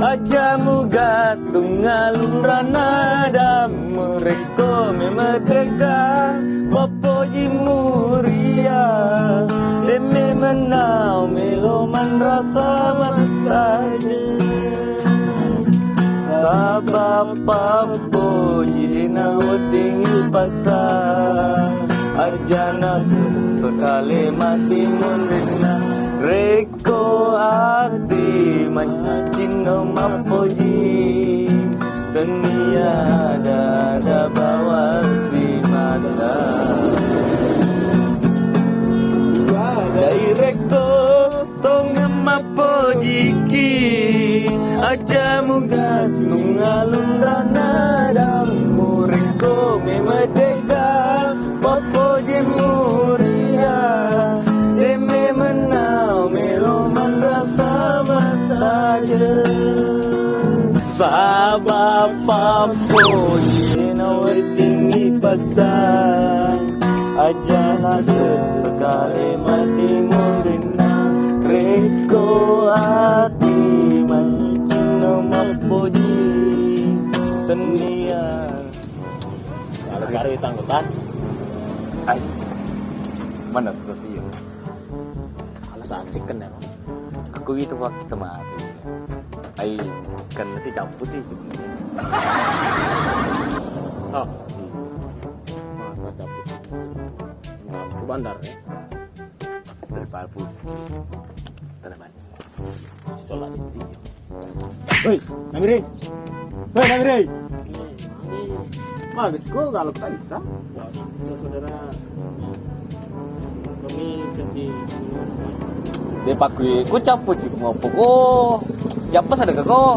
aja mugat tungalun ranada mereka memerdeka popoji muria demi menau meloman rasa mataje sabab popoji dina wadingil pasang ajana sekali mati mundina reko hati mancino mapoji teniada ada bawa si mata dari reko tong mapoji ki aja mugat nungalun dana damu reko memerdeka popoji muria deme menau meloman rasa mataje sabab popoji nawadingi pasang aja nasa sekali mati murina reko hati mancino mapoji tenian gara-gara tanggutan ay mana sesiyo alas aksik kan ya aku itu waktu temati ay kan si campur sih sebenarnya oh masa campur mas ke bandar ya dari Palpus teman sholat itu hei Namire Bagus kok kalau kita saudara kami sedih de pakui ku capu cik ngopo ko ya pas ada ko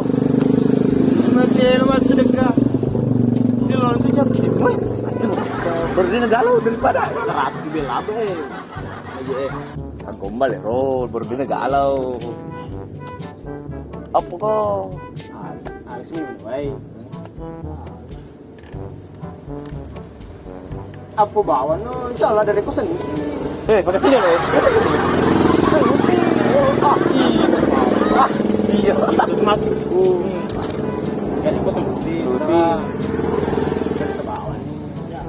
mati mas sedekah silon tu capu cik woi berdina galau daripada 100 dibela be aja gombal ya roll berdina galau apa ko sih woi apa bawa no insyaallah dari kosan sih makasih ya iya itu masukku dari kosan sih dari ke bawah nih ya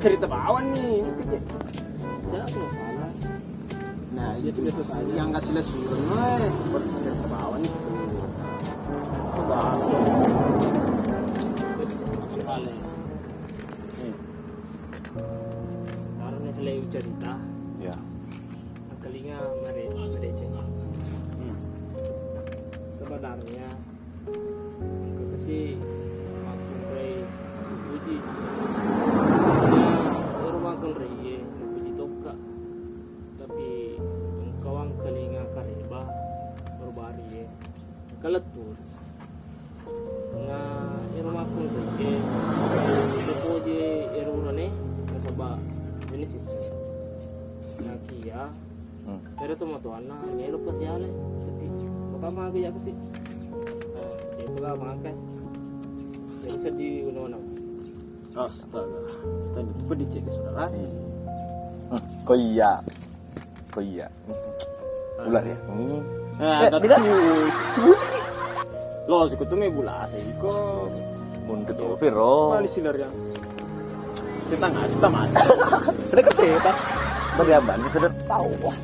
cerita bawah nih ya aku salah nah iya sudah selesai yang nggak selesai ke bawah nih karena selalu cerita ya kalinya mereka sebenarnya aku kasih aku mulai uji rumah kulri uji toka tapi kawan kalinya kariba berbari keletur rumah kulri itu puji irunane nasaba Genesis na kia pero tumatuan na ngelo pa siya ale tapi baka magaya kasi itu ga makan jadi sedih una-una astaga tadi itu pedicek saudara kok iya ulah ya tidak sebuci lo sih kutu me bula asa ko mun ketu Viro mali sinar yang setang kita mati ada kesehatan beriaban sudah tahu wah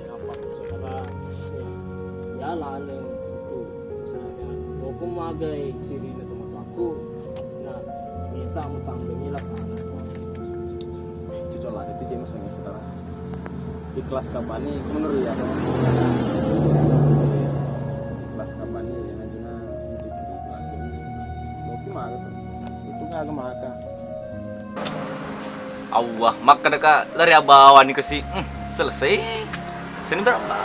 apa saudara ya lalu itu misalnya aku magai siri na teman aku nah biasa mutang bemilas cucolah itu dia misalnya saudara ikhlas kabani menurut ya ikhlas kabani yang adina dikiri lagi mungkin mah itu nggak kemaka Allah maka dekat lari abawan ni kasi selesai sini berapa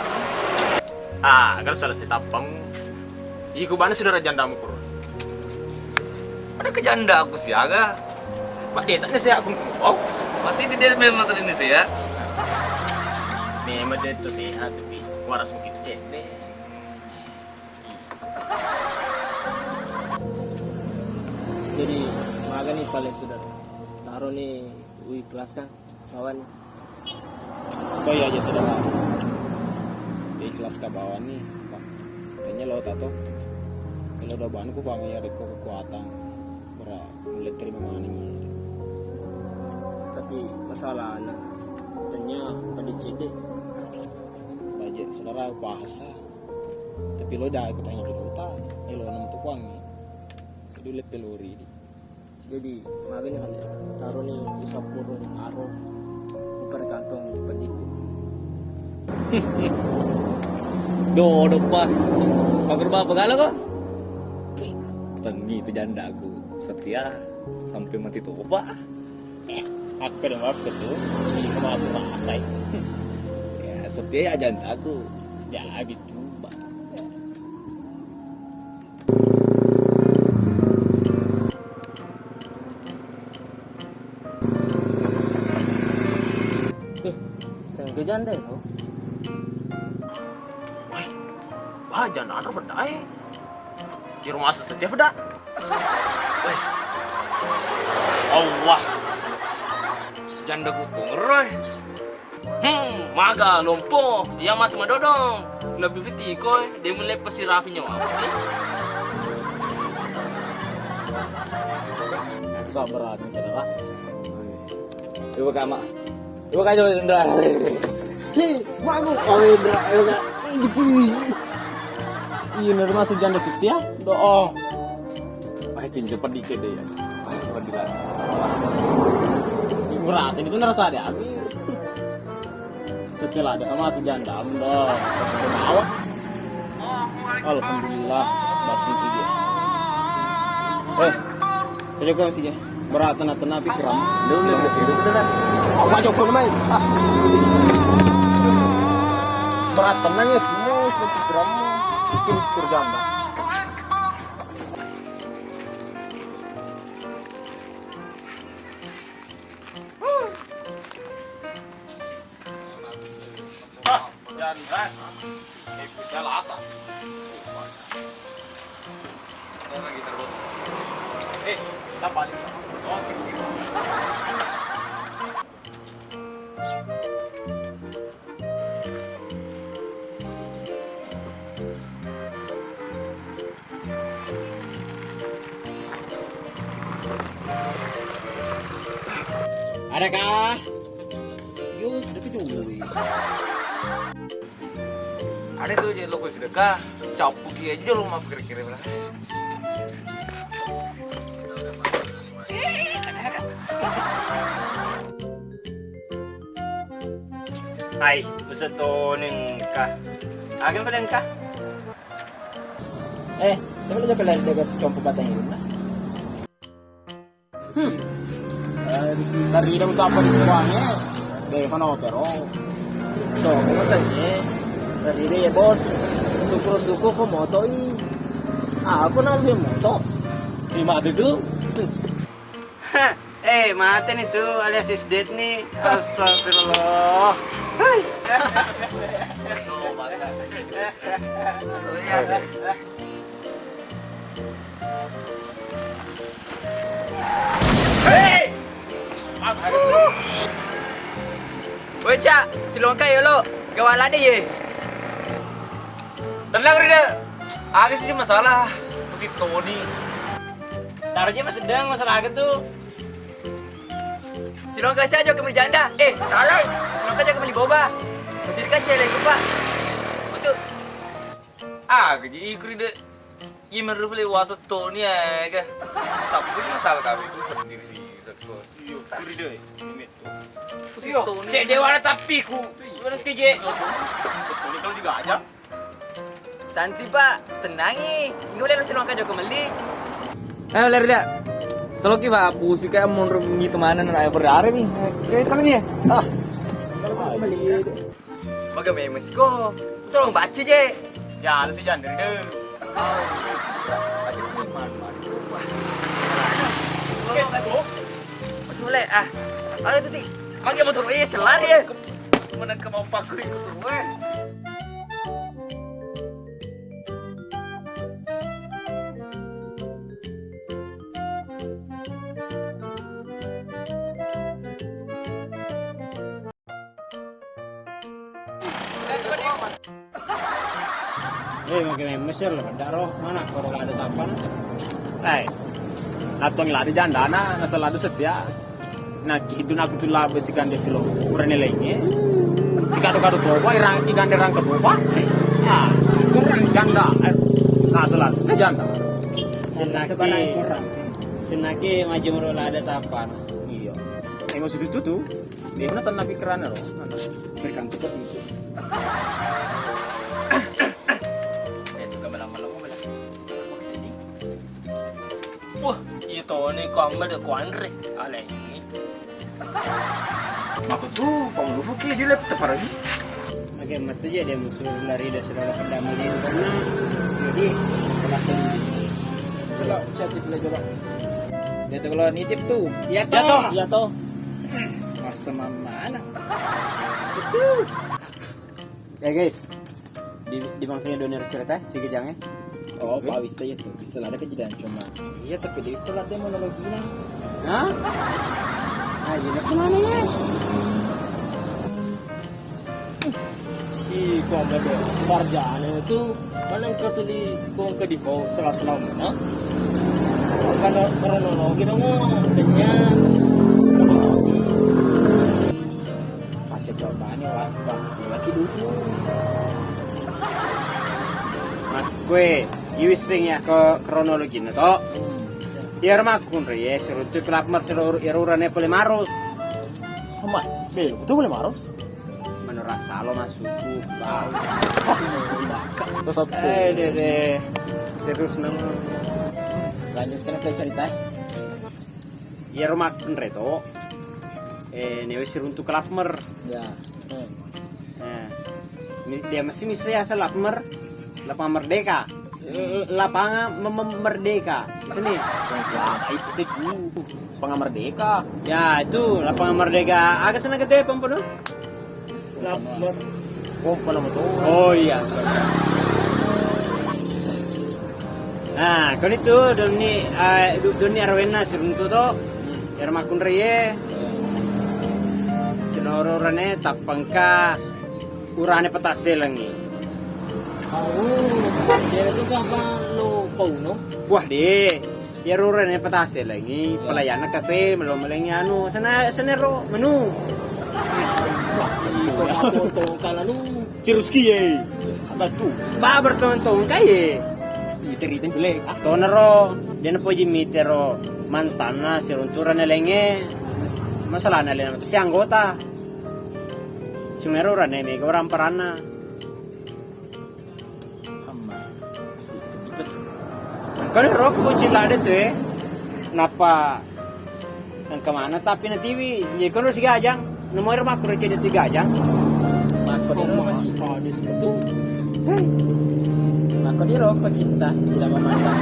kalau selesai tapang iku bana saudara jandamu kur ada kejanda aku sih aga pak dia tanya saya aku oh masih di dia memang tadi ini saya memang dia tu sehat tapi waras mungkin cek deh jadi maga nih paling saudara taruh nih ikhlas kan kawan Bayi aja saudara. Dia ikhlas ke bawah nih. Tanya lo tato. Kalau udah bahan ku pami ya reko kekuatan. Berat mulai terima maninya. Tapi masalahnya tanya pada cedek. Bajet saudara bahasa. Tapi lo dah ikut tanya dulu ta. Lo nemu tukuang nih. Sedulur peluri. Jadi makanya kan taruh nih bisa purung aro bukan kantong pendiku. Dodo pa. Pagar ba pagala ko? Tangi itu janda aku setia sampai mati tuh pa. Aku udah apa tuh? Sih kemana aku masai. Ya setia ya janda aku. Ya gitu. Yang janda itu. Wah, jangan ada benda di rumah sesetia benda. Allah, janda kutung roy. Maga lompo, ya masih madodong. Lebih piti koy, dia mulai pesirafinya apa sih? Sabar nih saudara. Ibu kama, ibu kajo Indra. Magu, oh Indra, Indra. Iya, nerima sejanda setia. Oh, cinta pedikit deh ya. Pedilan. Ibu rasa itu nerasa ada Amir. Setelah ada sama sejanda, dah. Awak. Alhamdulillah, basin sih dia. Kerja kau sih dia. Berat tanah pikiran. Udah sudah. Aku aja kau main. Berat tenangnya semua seperti pikiran. Bikin kurjanda. Janda, bisa lasa. Ada lagi terus. Kita balik. Oke. Adakah? Yo, sudah kejuwi. Ada tuh jadi lo sedekah, capu dia aja lo mah kira-kira lah. Hai, bisa tuh nengkah. Agen pada nengkah? Tapi lo jalan dekat compo batang itu nah. Dari dalam sampai di semuanya, deh mana otero. Tuh, maksudnya dari dia ya bos. Suku kok moto ini. Aku namanya moto. Lima itu. Maten itu alias is dead nih. Astagfirullah. Hai. Hei! Woi cak, silongkai ya lo. Gawala deh ye. Tenang Rida. Agak sih masalah. Mesti Tony. Taruhnya mas sedang masalah agak tuh. Silongkai aja kembali janda. Salah. Silongkai aja kembali boba. Masih dikaca lagi pak. Untuk. Gaji ikut Rida. Iya menurut beli wasat Tony ya kan. Sabtu sih masalah kami itu sendiri sih. Iya, Rida. Ini tuh. Mesti Tony. Cek dewa tapi ku. Mana keje? Tony kalau juga aja. Santi pak, tenangi. Nggak boleh silongkai aja kembali. Ayo lari dah. Selalu kita pusing kayak mau pergi kemana nih berhari nih. Kayak kan ya. Kembali. Bagaimana Meksiko? Tolong baca je. Ya ada sih jangan dari deh. Boleh Ada tadi. Magi motor celar ya. Mana ke mau pakai ikut gue. Makin Mesir lah, ada roh mana kalau ada tapan. Natong lari jandana, nasa lado setia. Nah, hidun aku tuh labe si gande silo, kurang nilainya. Si kado-kado boba, ikan derang ke boba. Kurang janda. Nah, telat, janda. Senaki maju merola ada tapan. Iya. Emang sudah tuh. Dia mana tanah pikiran loh. Berkantuk itu. Itu malam-malam malah. Mau kesini. Wah, itu nih kamar ada kuandre. Alay ini. Aku tuh kamu lupa ke dia laptop lagi. Makin mati aja dia musuh lari dari saudara kedamaian itu karena jadi kelakon. Kalau chatip lagi coba. Dia tuh kalau nitip tuh. Ya toh. Masa mana? Ya guys, di bangkanya donor cerita si kejangnya. Oh, Pak bisa ya tuh. Bisa ada kejadian cuma. Iya, tapi dia bisa ada monologinya. Hah? Nah, jadi kemana ya? Ih, kok ada deh. Sarjana itu mana kau tuh di kau ke di bawah sela-sela mana? Kalau kronologi dong, katanya. Baca jawabannya waspada. Lagi dulu. Nah, gue sing ya ke kronologi na to. Biar makun re ya, suruh tuh kelap mas irurane boleh marus. Amat, belum betul boleh marus. Menurut salo masukku. Terus Deh. Terus nama. Lanjutkan ke cerita. Ya rumah re to. Newe suruh untuk kelap mer. Ya. Nah, dia masih ya selapmer. Lapangan Merdeka. Lapangan Merdeka. Sini. Siapa isi itu? Pengen merdeka. Ya, itu lapangan Merdeka. Agak sana gede pempenuh. lapor. Oh, kalau mau tuh. Oh iya. Nah, kan itu doni arwena siruntu to. Yar makun reye. Sinororane tapangka urane petase langi. Dia itu apa lo pauno? Wah deh. Yar urane petase langi. Pelayanan kafe melomelengi anu. Sana ro menu. Kau aku tuh kalau lu Ciruski ye. apa tuh? Ba bertonton kaye. Ceritain dulu. Tonero, dia na poji mitero mantana si runturan lenge. Masalah na lena si anggota. Sumero rane me orang parana. Amma. Si kepet. Kan rok poji lade tuh eh. Napa yang kemana tapi na TV. Ye kono si gajang. Nomor rumah aku receh di gajang. Mako di rokok Sadis betul. Mako di rokok cinta tidak memandang.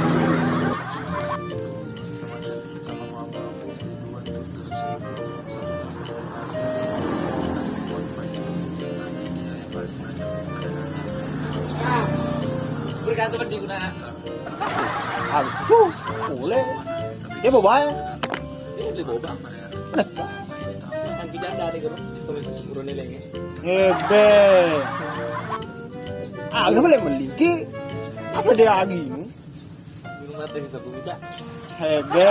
Bergantung pada digunakan. Habis itu boleh. Dia bawa ya. Ini beli boba. Ang kijanda ada garo. Siguro nila ini. Ebe. Ah, ano pala maliki? Asa dia lagi no? Belum mati sa bumisa. Hebe.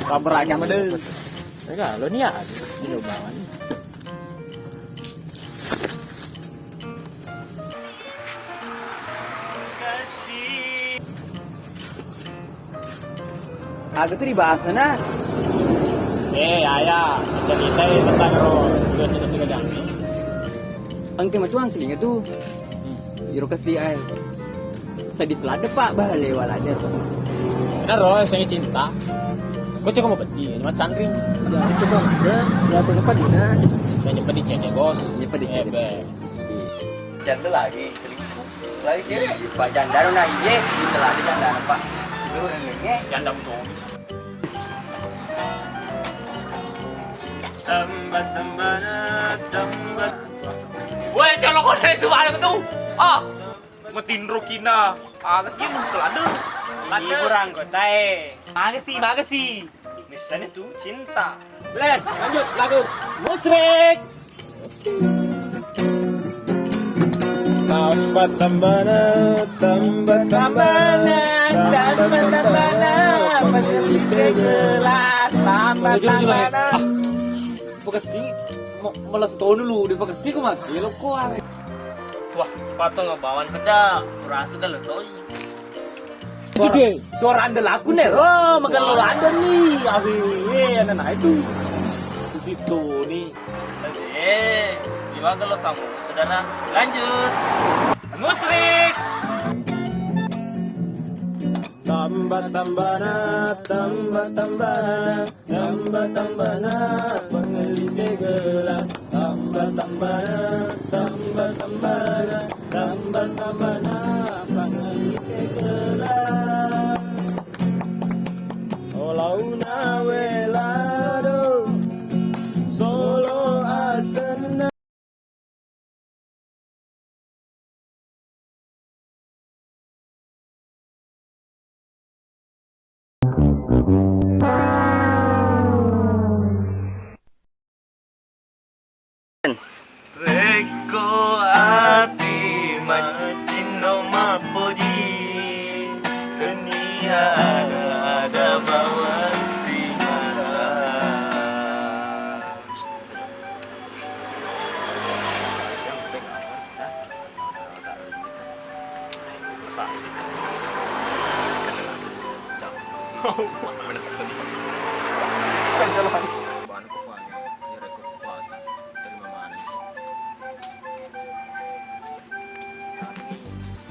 Paberaga mo din. Teka, lo niya. Dinubangan. Agak tuh dibahas na. Ayah, cerita tentang ro juga si gajang. Ang tema tuh ang telinga tuh. Iro kasi ay. Sadis lada pak bahale walada tuh. Benar ro, saya cinta. Kau cuma mau beli, cuma candring. Ya, coba ada. Ya, apa dina? Dan cepat dicek bos. Cepat dicek. Janda lagi selingkuh. Lagi kiri. Pak janda na iye, setelah ada janda pak. Lu nenge. Janda betul. Tambat. Woi, colok kau dari sebuah itu. Ah, ngetinro kina. Agak yun, kelada. Ini kurang kotai. Makasih. Misalnya itu cinta. Boleh, lanjut lagu musrik. Pagkasi, malas tahu dulu. Di pagkasi ko mati. Lo ko Wah, patong ngabawan peda. Kurasa dah letoy. Suara anda laku nih, oh makan lo anda nih, anak itu, di situ nih. Gimana kalau sama saudara? Lanjut. Musrik. Tambah-tambahna, pengeliti gelas. Tambah-tambahna, pengeliti gelas. Olau nawelado, solo asena. Reko ati macino mapoji Dunia ada bawa sinara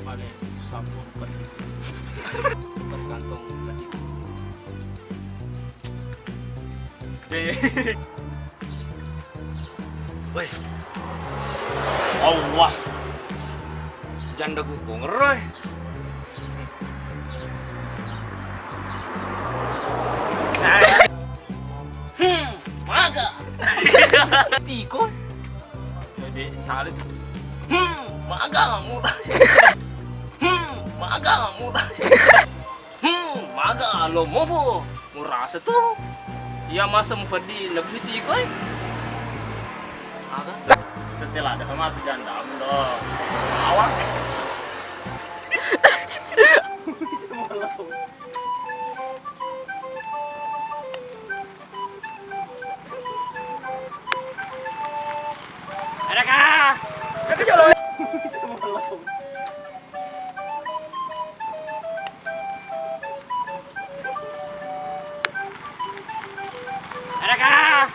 Paling sabun berkantong tadi. Woi. Allah. Janda gupung roy. Maga. Tiko. Jadi salit. Maga murah. Maga murah. Maga lo mau murah tuh. Ya masa mufadi lebih tiko. Maga. Setelah ada masuk janda, dong. Awak. Adakah? Adakah?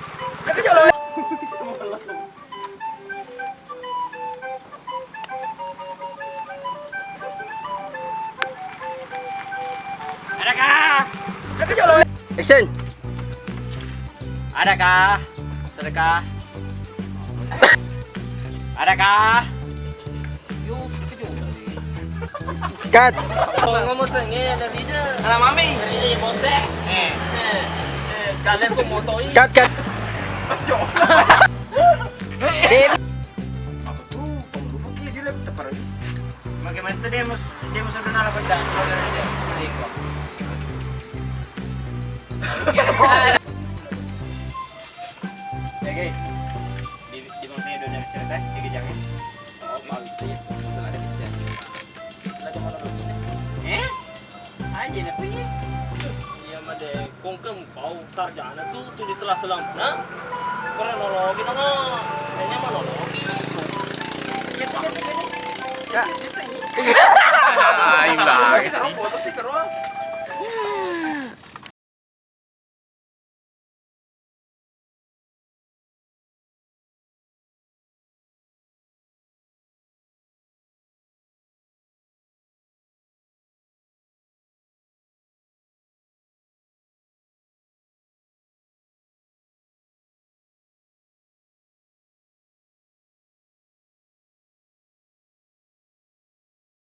Adakah? Action. Adakah? Sedekah? Adakah? Yuk, juga. Cut. Kalau ngomong sengit dari dia. Anak mami. Dari bosek. Kalian kok motoi? Cut. Apa tuh? Kamu lupa kira dia laptop lagi. Bagaimana itu dia mau sudah nala benda. Ya guys, di mana ini udah cerita, jadi jangan. Oh, bagus ya. Selada kita. Selada malam ini. Aja nak punya. Iya made kongkem bau sarjana tuh di sela-sela mana? Kronologi mana? Kayaknya monologi. Ya, bisa nih. Ah, ini lah. Foto sih keren.